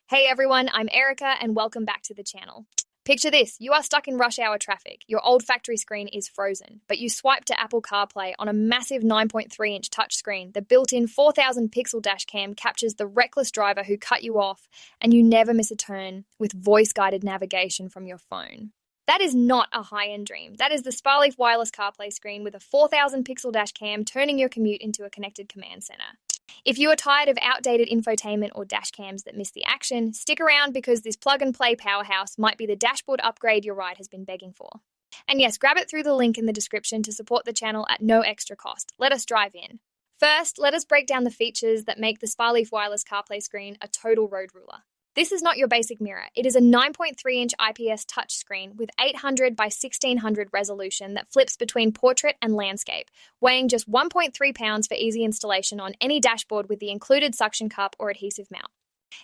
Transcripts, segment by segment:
Hey everyone, I'm Erica and welcome back to the channel. Picture this, you are stuck in rush hour traffic. Your old factory screen is frozen, but you swipe to Apple CarPlay on a massive 9.3-inch touchscreen. The built-in 4,000 pixel dashcam captures the reckless driver who cut you off, and you never miss a turn with voice-guided navigation from your phone. That is not a high-end dream. That is the Sprleaf wireless CarPlay screen with a 4,000 pixel dashcam turning your commute into a connected command center. If you are tired of outdated infotainment or dashcams that miss the action, stick around because this plug-and-play powerhouse might be the dashboard upgrade your ride has been begging for. And yes, grab it through the link in the description to support the channel at no extra cost. Let us drive in. First, let us break down the features that make the Sprleaf wireless CarPlay screen a total road ruler. This is not your basic mirror. It is a 9.3-inch IPS touchscreen with 800 by 1600 resolution that flips between portrait and landscape, weighing just 1.3 pounds for easy installation on any dashboard with the included suction cup or adhesive mount.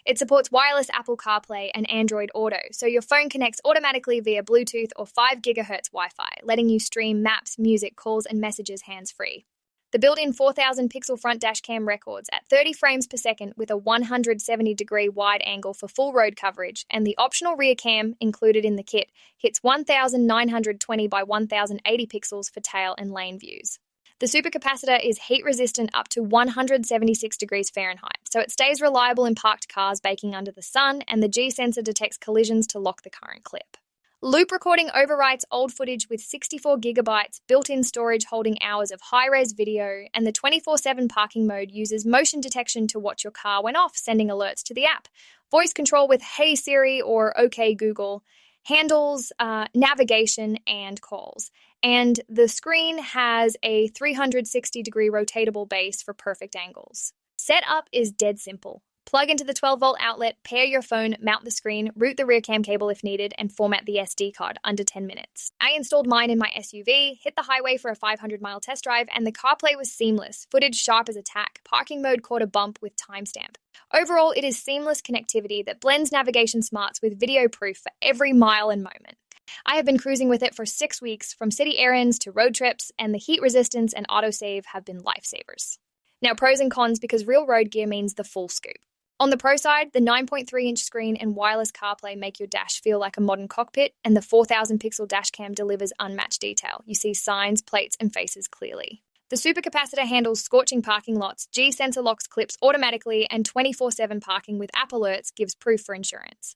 It supports wireless Apple CarPlay and Android Auto, so your phone connects automatically via Bluetooth or 5 GHz Wi-Fi, letting you stream maps, music, calls, and messages hands-free. The built-in 4,000 pixel front dash cam records at 30 frames per second with a 170-degree wide angle for full road coverage, and the optional rear cam included in the kit hits 1,920 by 1,080 pixels for tail and lane views. The supercapacitor is heat-resistant up to 176 degrees Fahrenheit, so it stays reliable in parked cars baking under the sun, and the G-sensor detects collisions to lock the current clip. Loop recording overwrites old footage with 64 gigabytes, built-in storage holding hours of high-res video, and the 24/7 parking mode uses motion detection to watch your car when off, sending alerts to the app. Voice control with Hey Siri or OK Google handles navigation and calls. And the screen has a 360-degree rotatable base for perfect angles. Setup is dead simple. Plug into the 12-volt outlet, pair your phone, mount the screen, route the rear cam cable if needed, and format the SD card under 10 minutes. I installed mine in my SUV, hit the highway for a 500-mile test drive, and the CarPlay was seamless. Footage sharp as a tack. Parking mode caught a bump with timestamp. Overall, it is seamless connectivity that blends navigation smarts with video proof for every mile and moment. I have been cruising with it for 6 weeks, from city errands to road trips, and the heat resistance and autosave have been lifesavers. Now, pros and cons, because real road gear means the full scoop. On the pro side, the 9.3-inch screen and wireless CarPlay make your dash feel like a modern cockpit, and the 4,000 pixel dashcam delivers unmatched detail. You see signs, plates, and faces clearly. The supercapacitor handles scorching parking lots, G-sensor locks clips automatically, and 24/7 parking with app alerts gives proof for insurance.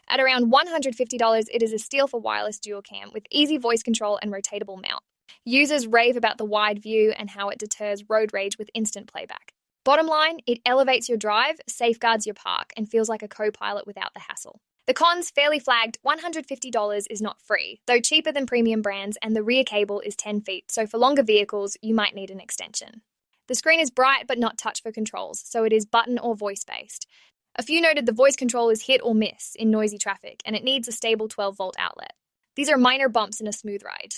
At around $150, it is a steal for wireless dual cam with easy voice control and rotatable mount. Users rave about the wide view and how it deters road rage with instant playback. Bottom line, it elevates your drive, safeguards your park, and feels like a co-pilot without the hassle. The cons, fairly flagged, $150 is not free, though cheaper than premium brands, and the rear cable is 10 feet, so for longer vehicles, you might need an extension. The screen is bright but not touch for controls, so it is button or voice-based. A few noted the voice control is hit or miss in noisy traffic, and it needs a stable 12-volt outlet. These are minor bumps in a smooth ride.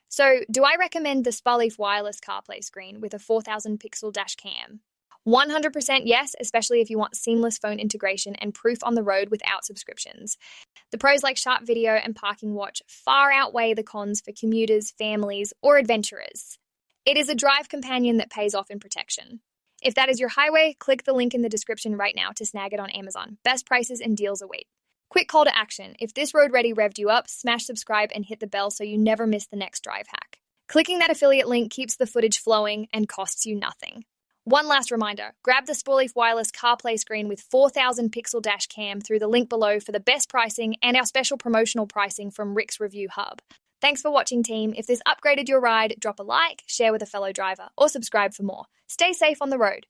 So, do I recommend the Sprleaf wireless CarPlay screen with a 4,000 pixel dash cam? 100% yes, especially if you want seamless phone integration and proof on the road without subscriptions. The pros like sharp video and parking watch far outweigh the cons for commuters, families, or adventurers. It is a drive companion that pays off in protection. If that is your highway, click the link in the description right now to snag it on Amazon. Best prices and deals await. Quick call to action. If this road ready revved you up, smash subscribe and hit the bell so you never miss the next drive hack. Clicking that affiliate link keeps the footage flowing and costs you nothing. One last reminder, grab the Sprleaf wireless CarPlay screen with 4,000 pixel dash cam through the link below for the best pricing and our special promotional pricing from Rick's Review Hub. Thanks for watching, team. If this upgraded your ride, drop a like, share with a fellow driver, or subscribe for more. Stay safe on the road.